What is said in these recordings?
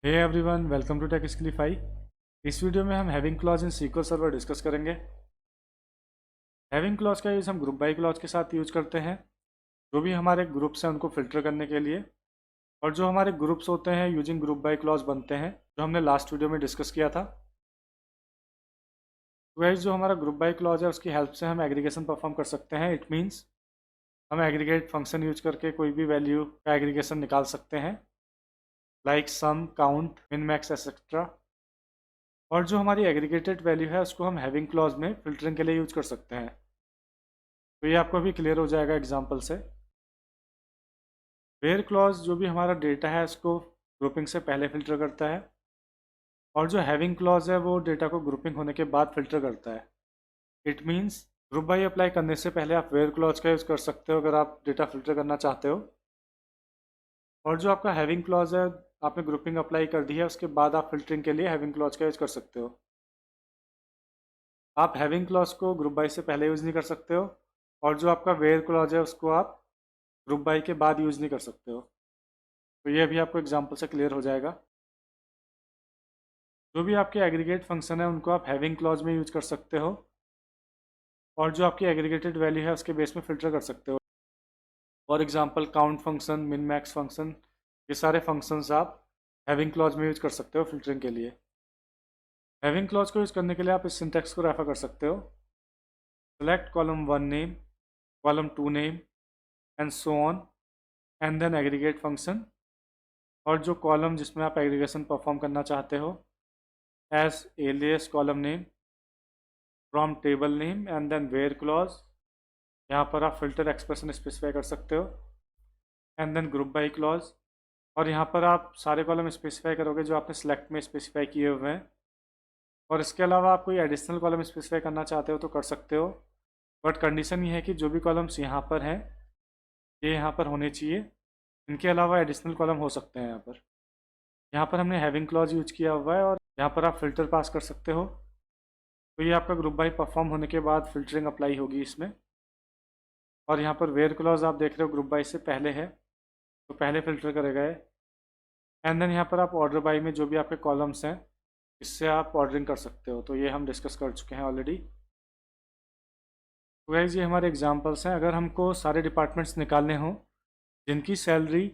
Hey everyone, welcome to Techsclify. इस video में हम having clause in SQL server discuss करेंगे। हैविंग क्लॉज का यूज़ हम ग्रुप बाई क्लॉज के साथ यूज करते हैं। जो भी हमारे ग्रुप्स हैं उनको फिल्टर करने के लिए, और जो हमारे ग्रुप्स होते हैं यूजिंग ग्रुप बाई क्लॉज बनते हैं, जो हमने लास्ट वीडियो में डिस्कस किया था। तो गाइस, जो हमारा ग्रुप बाई क्लॉज है उसकी हेल्प से हम एग्रीगेशन परफॉर्म कर सकते हैं। इट मीन्स हम एग्रीगेट फंक्शन यूज करके कोई भी वैल्यू का एग्रीगेशन निकाल सकते हैं, लाइक सम, काउंट, मिन, मैक्स एक्सेट्रा। और जो हमारी एग्रीगेटेड वैल्यू है उसको हम हैविंग क्लॉज में फिल्टरिंग के लिए यूज कर सकते हैं। तो ये आपको अभी क्लियर हो जाएगा एग्जांपल से। वेयर क्लॉज जो भी हमारा डेटा है उसको ग्रुपिंग से पहले फिल्टर करता है, और जो हैविंग क्लॉज है वो डेटा को ग्रुपिंग होने के बाद फिल्टर करता है। It means group by apply करने से पहले आप वेयर क्लॉज का यूज़ कर सकते हो अगर आप डेटा फिल्टर करना चाहते हो। और जो आपका हैविंग क्लॉज है, आपने ग्रुपिंग अप्लाई कर दी है, उसके बाद आप फिल्टरिंग के लिए हैविंग क्लॉज का यूज़ कर सकते हो। आप हैविंग क्लॉज को ग्रुप बाई से पहले यूज़ नहीं कर सकते हो, और जो आपका वेयर क्लॉज है उसको आप ग्रुप बाई के बाद यूज़ नहीं कर सकते हो। तो ये अभी आपको एग्जांपल से क्लियर हो जाएगा। जो भी आपके एग्रीगेट फंक्शन है उनको आप हैविंग क्लॉज में यूज कर सकते हो, और जो आपकी एग्रीगेटेड वैल्यू है उसके बेस में फिल्टर कर सकते हो। फॉर एग्जांपल काउंट फंक्शन, मिन, मैक्स फंक्शन, ये सारे फंक्शंस आप हैविंग क्लॉज में यूज कर सकते हो फिल्टरिंग के लिए। हैविंग क्लॉज को यूज करने के लिए आप इस सिंटेक्स को रेफर कर सकते हो। Select column 1 name, column 2 name, and so on, and then aggregate function. और जो कॉलम जिसमें आप एग्रीगेशन परफॉर्म करना चाहते हो, as alias column name from table name, and then where clause. यहाँ पर आप फिल्टर एक्सप्रेशन स्पेसिफाई कर सकते हो, and then group by clause. और यहाँ पर आप सारे कॉलम स्पेसिफाई करोगे जो आपने सेलेक्ट में स्पेसिफाई किए हुए हैं। और इसके अलावा आप कोई एडिशनल कॉलम स्पेसिफाई करना चाहते हो तो कर सकते हो, बट कंडीशन ये है कि जो भी कॉलम्स यहाँ पर हैं ये यहाँ पर होने चाहिए। इनके अलावा एडिशनल कॉलम हो सकते हैं यहाँ पर। यहाँ पर हमने हैविंग क्लॉज यूज किया हुआ है, और यहाँ पर आप फिल्टर पास कर सकते हो। तो ये आपका ग्रुप बाई परफॉर्म होने के बाद फिल्टरिंग अप्लाई होगी इसमें। और यहाँ पर वेयर क्लॉज आप देख रहे हो ग्रुप बाई से पहले है, तो पहले फिल्टर करेगा ये। एंड देन यहाँ पर आप ऑर्डर बाई में जो भी आपके कॉलम्स हैं इससे आप ऑर्डरिंग कर सकते हो। तो ये हम डिस्कस कर चुके हैं ऑलरेडी। तो गाइस, ये हमारे एग्जांपल्स हैं। अगर हमको सारे डिपार्टमेंट्स निकालने हों जिनकी सैलरी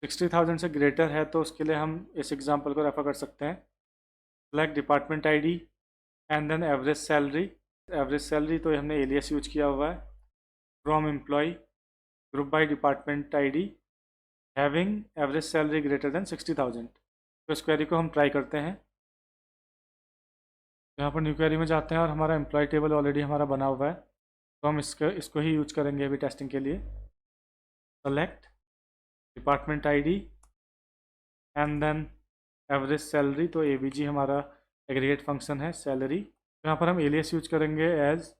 60,000 से ग्रेटर है, तो उसके लिए हम इस एग्जांपल को रेफर कर सकते हैं। Select department ID and then average salary. Average salary तो हमने एलियस यूज किया हुआ है। From employee, group by department ID, having average salary greater than 60,000। तो इस क्वेरी को हम ट्राई करते हैं। यहाँ पर न्यू क्वेरी में जाते हैं, और हमारा एम्प्लॉय टेबल ऑलरेडी हमारा बना हुआ है, तो हम इसको ही यूज करेंगे अभी टेस्टिंग के लिए। Select department ID and then average salary, तो एवीजी हमारा एग्रीगेट फंक्शन है सैलरी। तो यहाँ पर हम एलियस यूज करेंगे as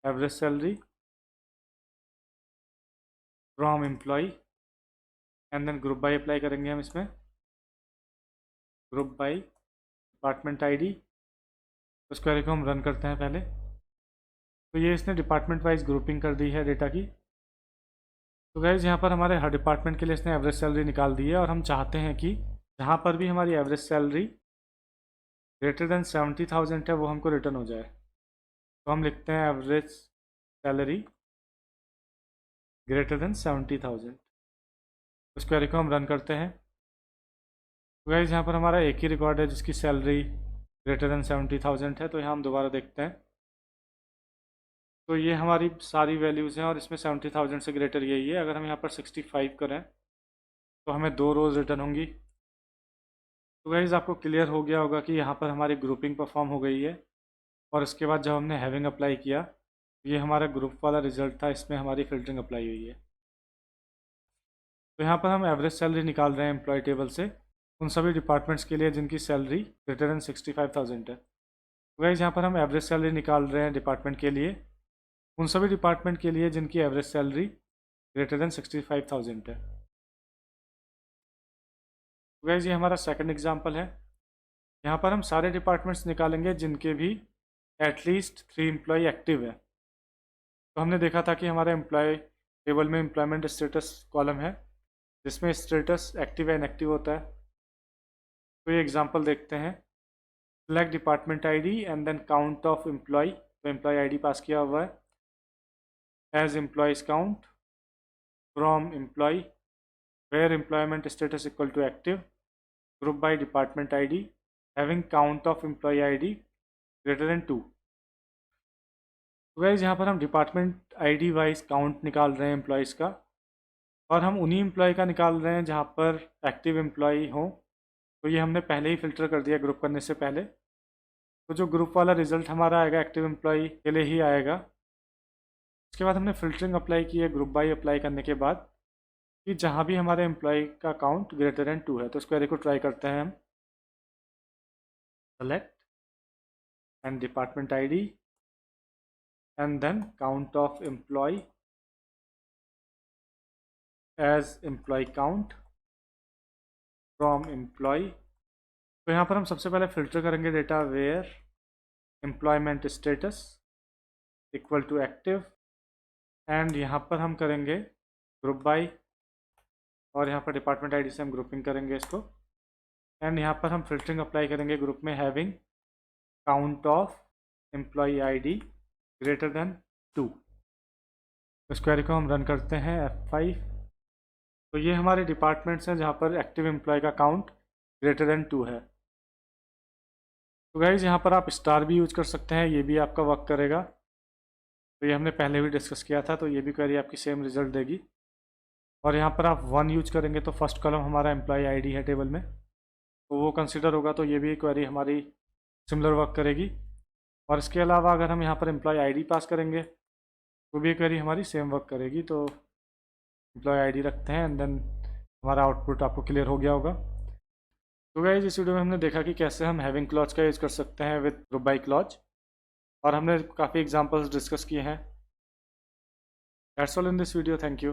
average salary from employee, and then group by apply करेंगे हम इसमें। ग्रुप बाई डिपार्टमेंट आईडी, उस क्वेरी को हम रन करते हैं पहले। तो ये इसने डिपार्टमेंट वाइज ग्रुपिंग कर दी है डेटा की। तो गाइज, यहाँ पर हमारे हर डिपार्टमेंट के लिए इसने एवरेज सैलरी निकाल दी है, और हम चाहते हैं कि जहाँ पर भी हमारी एवरेज सैलरी ग्रेटर देन 70,000 है वो हमको रिटर्न हो जाए। तो हम लिखते हैं एवरेज सैलरी ग्रेटर देन 70,000। उस क्वेरी को हम रन करते हैं। तो गाइज, यहाँ पर हमारा एक ही रिकॉर्ड है जिसकी सैलरी ग्रेटर देन 70,000 है, तो यहाँ हम दोबारा देखते हैं। तो ये हमारी सारी वैल्यूज़ हैं, और इसमें 70,000 से ग्रेटर यही है। अगर हम यहाँ पर 65 करें तो हमें 2 रोज़ रिटर्न होंगी। तो गाइज़, आपको क्लियर हो गया होगा कि यहाँ पर हमारी ग्रुपिंग परफॉर्म हो गई है, और इसके बाद जब हमने हैविंग अप्लाई किया, ये हमारा ग्रुप वाला रिजल्ट था, इसमें हमारी फिल्टरिंग अप्लाई हुई है। तो यहाँ पर हम एवरेज सैलरी निकाल रहे हैं एम्प्लॉय टेबल से उन सभी डिपार्टमेंट्स के लिए जिनकी सैलरी ग्रेटर देन 65,000 है। तो गाइज़, यहाँ पर हम एवरेज सैलरी निकाल रहे हैं डिपार्टमेंट के लिए, उन सभी डिपार्टमेंट के लिए जिनकी एवरेज सैलरी ग्रेटर देन 65,000 है। तो गाइज़, ये हमारा सेकंड एग्जांपल है। यहाँ पर हम सारे डिपार्टमेंट्स निकालेंगे जिनके भी एटलीस्ट 3 एम्प्लॉय एक्टिव है। तो हमने देखा था कि हमारे एम्प्लॉय टेबल में एम्प्लॉयमेंट स्टेटस कॉलम है जिसमें स्टेटस एक्टिव या इनएक्टिव होता है। तो ये एग्जांपल देखते हैं। Select department ID and then count of employee, तो एम्प्लॉय आईडी पास किया हुआ है। As employees count from employee where employment status equal to active, group by department ID having count of employee ID greater than 2। तो guys यहाँ पर हम department ID wise count निकाल रहे हैं एम्प्लॉयज़ का, और हम उन्हीं एम्प्लॉय का निकाल रहे हैं जहाँ पर एक्टिव एम्प्लॉय हो। तो ये हमने पहले ही फ़िल्टर कर दिया ग्रुप करने से पहले। तो जो ग्रुप वाला रिज़ल्ट हमारा आएगा एक्टिव एम्प्लॉय के लिए ही आएगा। उसके बाद हमने फ़िल्टरिंग अप्लाई की है ग्रुप बाई अप्लाई करने के बाद, कि जहाँ भी हमारे एम्प्लॉय का काउंट ग्रेटर देन 2 है। तो इस क्वेरी को ट्राई करते हैं हम। Select and department ID and then count of employee as employee count from employee. तो यहाँ पर हम सबसे पहले फ़िल्टर करेंगे data where employment status equal to active, and यहाँ पर हम करेंगे ग्रुप बाई, और यहाँ पर डिपार्टमेंट आईडी से हम ग्रुपिंग करेंगे इसको। एंड यहाँ पर हम फ़िल्टरिंग अप्लाई करेंगे ग्रुप में having count of employee ID greater than 2। इस क्वेरी को हम रन करते हैं F5। तो ये हमारे डिपार्टमेंट्स हैं जहाँ पर एक्टिव एम्प्लॉय का काउंट ग्रेटर देन 2 है। तो गाइज़ यहाँ पर आप स्टार भी यूज़ कर सकते हैं, ये भी आपका वर्क करेगा। तो ये हमने पहले भी डिस्कस किया था, तो ये भी क्वेरी आपकी सेम रिजल्ट देगी। और यहाँ पर आप 1 यूज करेंगे तो फर्स्ट कॉलम हमारा एम्प्लॉय आईडी है टेबल में, तो वो कंसिडर होगा। तो ये भी क्वेरी हमारी सिमिलर वर्क करेगी। और इसके अलावा अगर हम यहाँ पर एम्प्लॉय आईडी पास करेंगे तो भी क्वेरी हमारी सेम वर्क करेगी। तो एम्प्लॉय आईडी रखते हैं एंड देन हमारा आउटपुट आपको क्लियर हो गया होगा। तो गाइस इस वीडियो में हमने देखा कि कैसे हम हैविंग क्लॉज का यूज़ कर सकते हैं विद ग्रुप बाई क्लॉज, और हमने काफ़ी एग्जांपल्स डिस्कस किए हैं। That's all in this video, thank you.